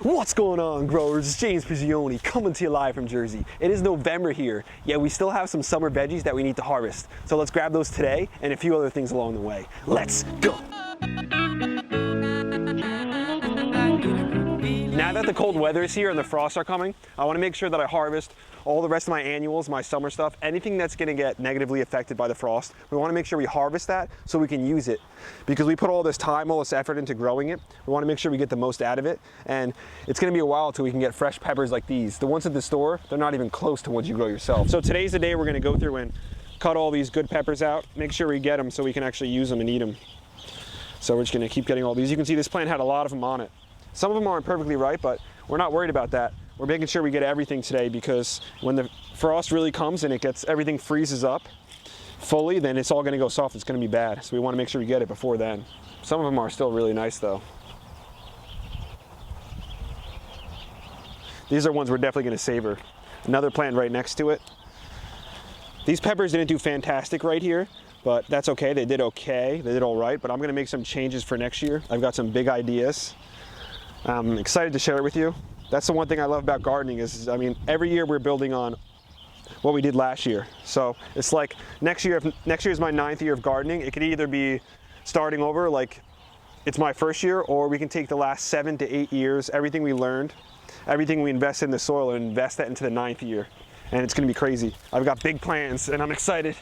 What's going on, growers? It's James Pizzioni coming to you live from Jersey. It is November here, yet we still have some summer veggies that we need to harvest. So let's grab those today and a few other things along the way. Let's go! Now that the cold weather is here and the frosts are coming, I want to make sure that I harvest all the rest of my annuals, my summer stuff, anything that's going to get negatively affected by the frost. We want to make sure we harvest that so we can use it, because we put all this time, all this effort into growing it. We want to make sure we get the most out of it, and it's going to be a while till we can get fresh peppers like these. The ones at the store, they're not even close to what you grow yourself. So today's the day we're going to go through and cut all these good peppers out, make sure we get them so we can actually use them and eat them. So we're just going to keep getting all these. You can see this plant had a lot of them on it. Some of them aren't perfectly ripe, but we're not worried about that. We're making sure we get everything today, because when the frost really comes and everything freezes up fully, then it's all going to go soft. It's going to be bad. So we want to make sure we get it before then. Some of them are still really nice though. These are ones we're definitely going to savor. Another plant right next to it. These peppers didn't do fantastic right here, but that's okay. They did okay. They did all right, but I'm going to make some changes for next year. I've got some big ideas. I'm excited to share it with you. That's the one thing I love about gardening is, I mean, every year we're building on what we did last year. So it's like next year, if next year is my 9th year of gardening, it could either be starting over like it's my first year, or we can take the last 7 to 8 years, everything we learned, everything we invested in the soil, and invest that into the 9th year. And it's gonna be crazy. I've got big plans and I'm excited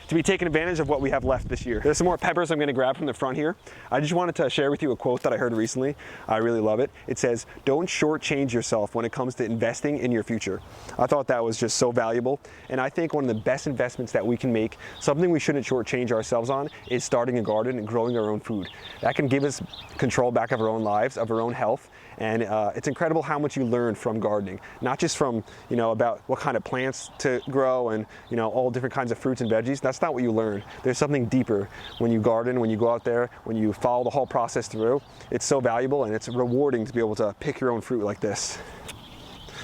to be taking advantage of what we have left this year. There's some more peppers I'm gonna grab from the front here. I just wanted to share with you a quote that I heard recently. I really love it. It says, "Don't shortchange yourself when it comes to investing in your future." I thought that was just so valuable. And I think one of the best investments that we can make, something we shouldn't shortchange ourselves on, is starting a garden and growing our own food. That can give us control back of our own lives, of our own health. And it's incredible how much you learn from gardening, not just from, about what kind of plants to grow and, all different kinds of fruits and veggies. That's not what you learn. There's something deeper when you garden, when you go out there, when you follow the whole process through. It's so valuable, and it's rewarding to be able to pick your own fruit like this.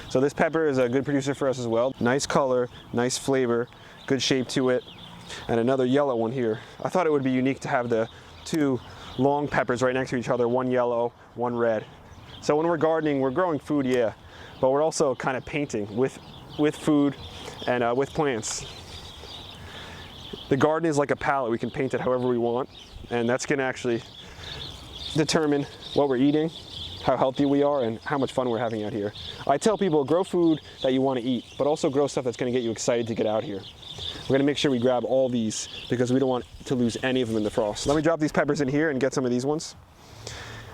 So this pepper is a good producer for us as well. Nice color, nice flavor, good shape to it. And another yellow one here. I thought it would be unique to have the two long peppers right next to each other, one yellow, one red. So when we're gardening, we're growing food, yeah, but we're also kind of painting with food and with plants. The garden is like a palette. We can paint it however we want, and that's going to actually determine what we're eating, how healthy we are, and how much fun we're having out here. I tell people, grow food that you want to eat, but also grow stuff that's going to get you excited to get out here. We're going to make sure we grab all these, because we don't want to lose any of them in the frost. Let me drop these peppers in here and get some of these ones.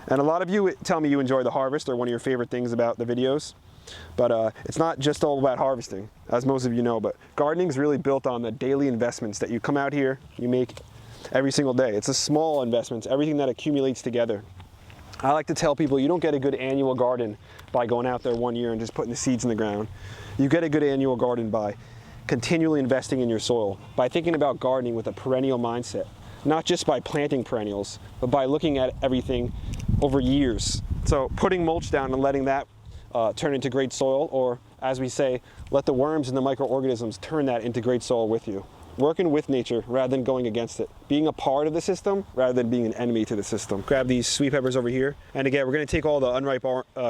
And a lot of you tell me you enjoy the harvest, or one of your favorite things about the videos. But it's not just all about harvesting, as most of you know, but gardening is really built on the daily investments that you come out here, you make every single day. It's a small investments, everything that accumulates together. I like to tell people you don't get a good annual garden by going out there one year and just putting the seeds in the ground. You get a good annual garden by continually investing in your soil, by thinking about gardening with a perennial mindset, not just by planting perennials, but by looking at everything over years. So putting mulch down and letting that turn into great soil, or as we say, let the worms and the microorganisms turn that into great soil with you. Working with nature rather than going against it. Being a part of the system rather than being an enemy to the system. Grab these sweet peppers over here. And again, we're gonna take all the unripe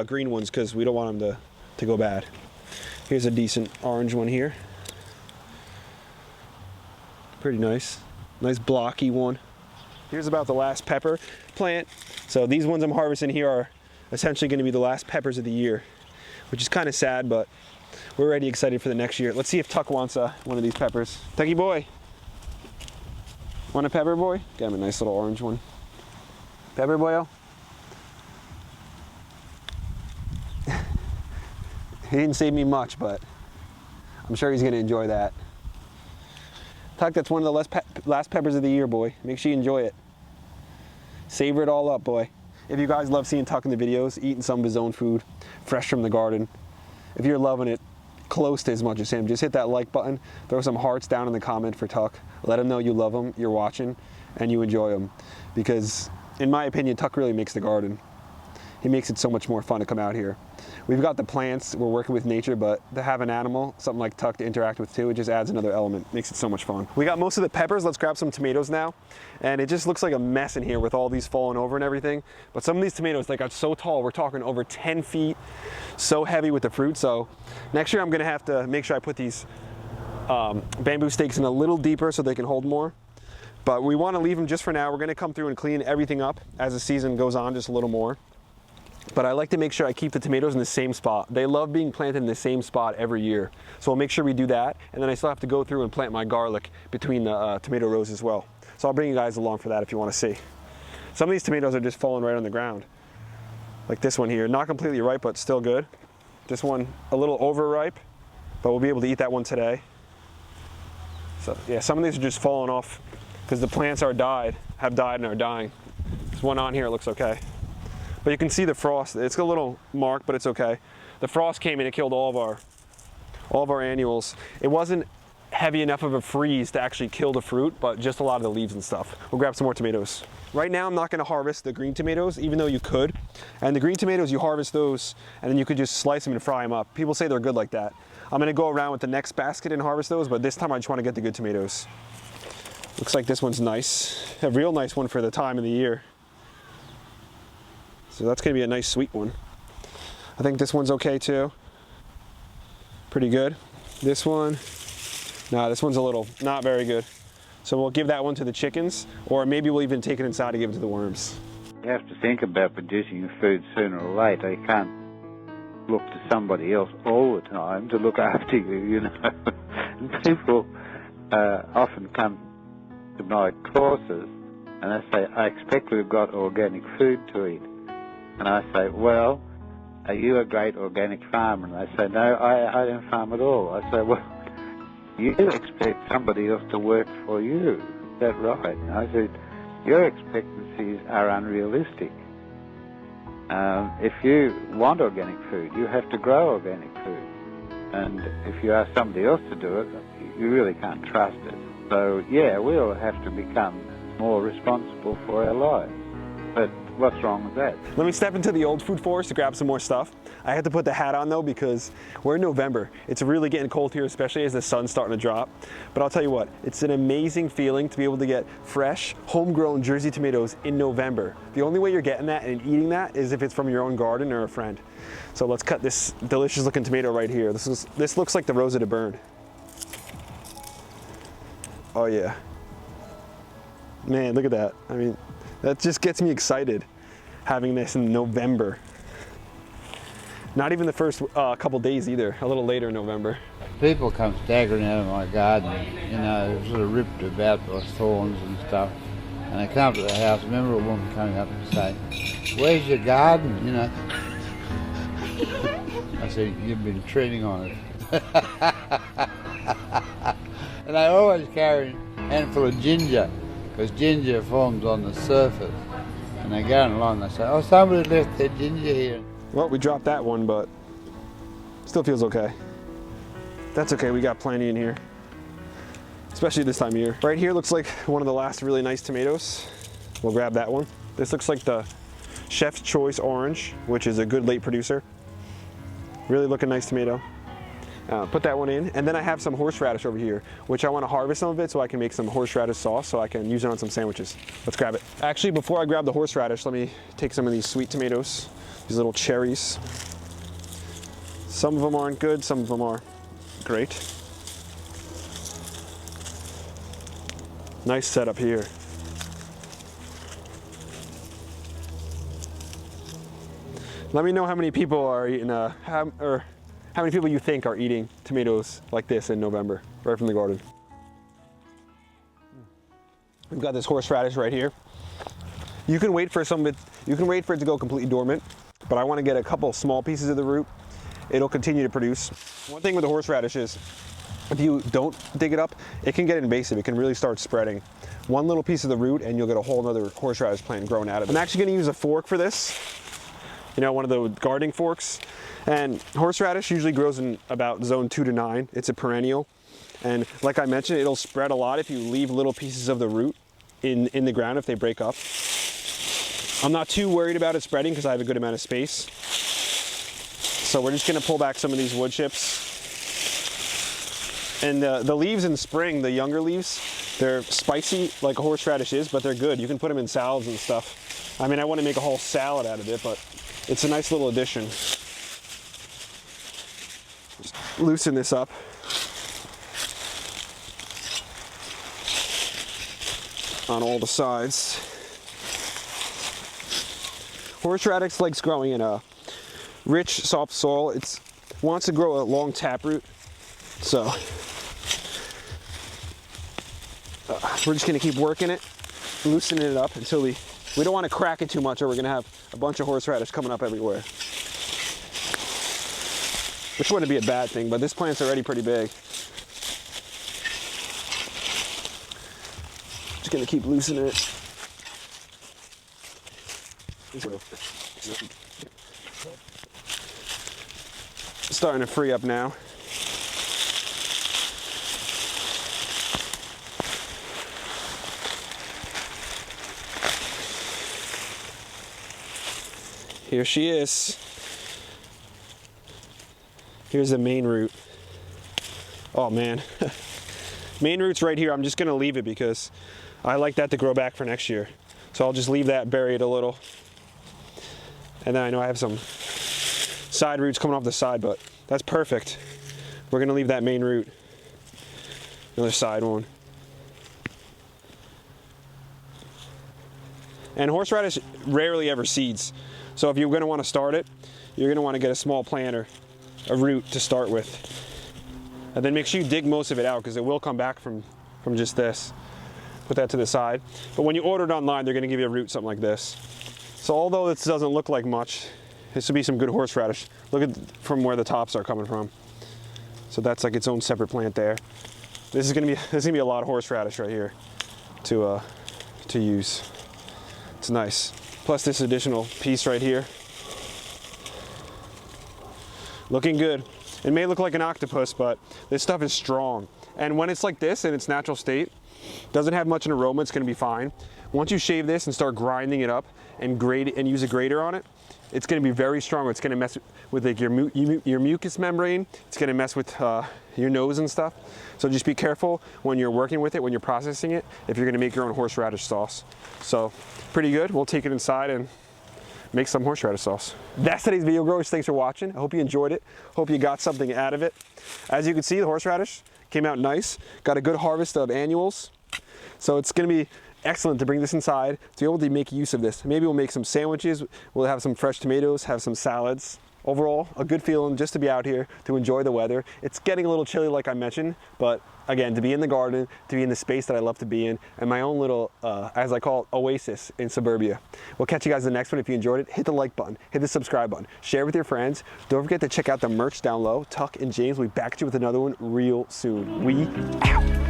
green ones because we don't want them to go bad. Here's a decent orange one here. Pretty nice. Nice blocky one. Here's about the last pepper plant. So these ones I'm harvesting here are essentially going to be the last peppers of the year, which is kind of sad, but we're already excited for the next year. Let's see if Tuck wants one of these peppers. Tucky boy, want a pepper, boy? Get him a nice little orange one. Pepper boyo. He didn't save me much, but I'm sure he's going to enjoy that. Tuck, that's one of the last peppers of the year, boy. Make sure you enjoy it. Savor it all up, boy. If you guys love seeing Tuck in the videos, eating some of his own food, fresh from the garden, if you're loving it close to as much as him, just hit that like button, throw some hearts down in the comment for Tuck. Let him know you love him, you're watching, and you enjoy him. Because, in my opinion, Tuck really makes the garden. he makes it so much more fun to come out here. We've got the plants, we're working with nature, but to have an animal, something like Tuck to interact with too, it just adds another element, makes it so much fun. We got most of the peppers, let's grab some tomatoes now. And it just looks like a mess in here with all these falling over and everything. But some of these tomatoes, they got so tall, we're talking over 10 feet, so heavy with the fruit. So next year I'm gonna have to make sure I put these bamboo stakes in a little deeper so they can hold more. But we wanna leave them just for now. We're gonna come through and clean everything up as the season goes on, just a little more. But I like to make sure I keep the tomatoes in the same spot. They love being planted in the same spot every year. So I'll make sure we do that. And then I still have to go through and plant my garlic between the tomato rows as well. So I'll bring you guys along for that if you want to see. Some of these tomatoes are just falling right on the ground. Like this one here, not completely ripe, but still good. This one, a little overripe, but we'll be able to eat that one today. So yeah, some of these are just falling off because the plants have died and are dying. There's one on here, it looks okay. But you can see the frost, it's a little mark, but it's okay. The frost came in and killed all of our annuals. It wasn't heavy enough of a freeze to actually kill the fruit, but just a lot of the leaves and stuff. We'll grab some more tomatoes. Right now I'm not gonna harvest the green tomatoes, even though you could. And the green tomatoes, you harvest those, and then you could just slice them and fry them up. People say they're good like that. I'm gonna go around with the next basket and harvest those, but this time I just wanna get the good tomatoes. Looks like this one's nice. A real nice one for the time of the year. So that's gonna be a nice sweet one. I think this one's okay too. Pretty good. This one, nah, this one's a little, not very good. So we'll give that one to the chickens, or maybe we'll even take it inside and give it to the worms. You have to think about producing your food sooner or later. You can't look to somebody else all the time to look after you, you know. And people often come to my courses and they say, I expect we've got organic food to eat. And I say, well, are you a great organic farmer? And they say, no, I don't farm at all. I say, well, you expect somebody else to work for you. Is that right? And I said, your expectancies are unrealistic. If you want organic food, you have to grow organic food. And if you ask somebody else to do it, you really can't trust it. So, yeah, we'll have to become more responsible for our lives. But what's wrong with that? Let me step into the old food forest to grab some more stuff. I had to put the hat on though because we're in November. It's really getting cold here, especially as the sun's starting to drop. But I'll tell you what, it's an amazing feeling to be able to get fresh, homegrown Jersey tomatoes in November. The only way you're getting that and eating that is if it's from your own garden or a friend. So let's cut this delicious looking tomato right here. This looks like the Rosa de Bern. Oh yeah. Man, look at that. I mean, that just gets me excited, having this in November. Not even the first couple days either, a little later in November. People come staggering out of my garden, you know, sort of ripped about by thorns and stuff. And they come to the house. I remember a woman coming up and saying, where's your garden, you know? I said, you've been treading on it. And they always carry a handful of ginger, because ginger forms on the surface. And they're going along, they say, oh, somebody left their ginger here. Well, we dropped that one, but still feels okay. That's okay, we got plenty in here, especially this time of year. Right here looks like one of the last really nice tomatoes. We'll grab that one. This looks like the Chef's Choice Orange, which is a good late producer. Really looking nice tomato. Put that one in, and then I have some horseradish over here, which I want to harvest some of it so I can make some horseradish sauce so I can use it on some sandwiches. Let's grab it. Actually, before I grab the horseradish, let me take some of these sweet tomatoes, these little cherries. Some of them aren't good, some of them are great. Nice setup here. Let me know how many people are eating, how many people you think are eating tomatoes like this in November, right from the garden. We've got this horseradish right here. You can wait for some of it, you can wait for it to go completely dormant, but I want to get a couple small pieces of the root. It'll continue to produce. One thing with the horseradish is, if you don't dig it up, it can get invasive. It can really start spreading. One little piece of the root and you'll get a whole other horseradish plant growing out of it. I'm actually going to use a fork for this. You know, one of the gardening forks. And horseradish usually grows in about zone 2 to 9. It's a perennial. And like I mentioned, it'll spread a lot if you leave little pieces of the root in the ground if they break up. I'm not too worried about it spreading because I have a good amount of space. So we're just gonna pull back some of these wood chips. And the leaves in spring, the younger leaves, they're spicy like a horseradish is, but they're good. You can put them in salads and stuff. I mean, I want to make a whole salad out of it, but it's a nice little addition. Just loosen this up. On all the sides. Horseradish likes growing in a rich, soft soil. It wants to grow a long taproot, so we're just gonna keep working it, loosening it up until we don't want to crack it too much, or we're gonna have a bunch of horseradish coming up everywhere. Which wouldn't be a bad thing, but this plant's already pretty big. Just gonna keep loosening it. Starting to free up now. Here she is. Here's the main root. Oh man. Main root's right here. I'm just gonna leave it because I like that to grow back for next year. So I'll just leave that buried a little. And then I know I have some side roots coming off the side, but that's perfect. We're gonna leave that main root. Another side one. And horseradish rarely ever seeds. So if you're gonna wanna start it, you're gonna wanna get a small plant or a root to start with. And then make sure you dig most of it out because it will come back from just this. Put that to the side. But when you order it online, they're gonna give you a root something like this. So although this doesn't look like much, this would be some good horseradish. Look at from where the tops are coming from. So that's like its own separate plant there. This is gonna be a lot of horseradish right here to use. It's nice. Plus this additional piece right here. Looking good. It may look like an octopus, but this stuff is strong. And when it's like this in its natural state, doesn't have much an aroma, it's gonna be fine. Once you shave this and start grinding it up and grate it and use a grater on it, it's gonna be very strong. It's gonna mess with like your mucous membrane. It's gonna mess with your nose and stuff. So just be careful when you're working with it, when you're processing it, if you're gonna make your own horseradish sauce. So pretty good. We'll take it inside and make some horseradish sauce. That's today's video, growers. Thanks for watching. I hope you enjoyed it. Hope you got something out of it. As you can see, the horseradish came out nice. Got a good harvest of annuals. So it's gonna be excellent to bring this inside to be able to make use of this. Maybe we'll make some sandwiches. We'll have some fresh tomatoes, have some salads. Overall, a good feeling just to be out here, to enjoy the weather. It's getting a little chilly like I mentioned, but again, to be in the garden, to be in the space that I love to be in, and my own little, as I call it, oasis in suburbia. We'll catch you guys in the next one. If you enjoyed it, hit the like button, hit the subscribe button, share with your friends. Don't forget to check out the merch down low. Tuck and James will be back at you with another one real soon. We out.